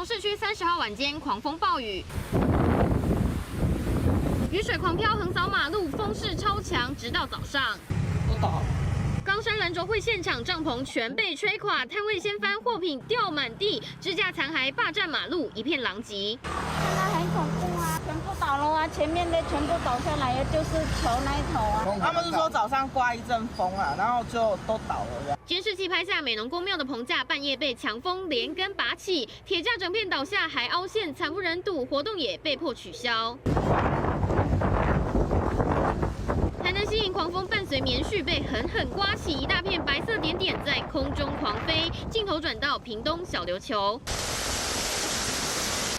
雄市区30号晚间狂风暴雨，雨水狂飘横扫马路，风势超强，直到早上。都倒了。冈山兰州会现场帐篷全被吹垮，摊位掀翻，货品掉满地，支架残骸霸占马路，一片狼藉。看到很恐怖啊，全部倒了啊，前面的全部倒下来，就是球那一头啊。他们是说早上刮一阵风啊，然后就都倒了。监视器拍下美浓宫庙的棚架半夜被强风连根拔起，铁架整片倒下，还凹陷，惨不忍睹，活动也被迫取消。台南西引狂风伴随棉絮被狠狠刮起，一大片白色点点在空中狂飞。镜头转到屏东小琉球，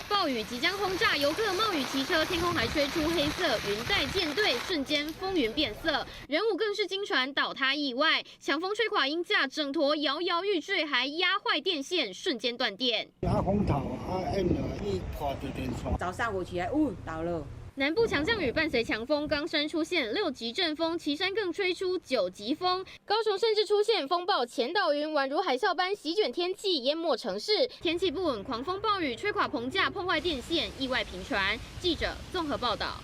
暴雨即将轰炸游客，冒雨骑车，天空还吹出黑色云带舰队，瞬间风云变色。人物更是惊传倒塌意外，强风吹垮鹰架，整坨摇摇欲坠，还压坏电线，瞬间断电。啊风头啊淹了，伊破着电线。早上我起来，倒了。南部强降雨伴随强风，冈山出现6级阵风，旗山更吹出9级风，高雄甚至出现风暴前导云，宛如海啸般席卷天气，淹没城市。天气不稳，狂风暴雨吹垮棚架，碰坏电线，意外频传。记者综合报道。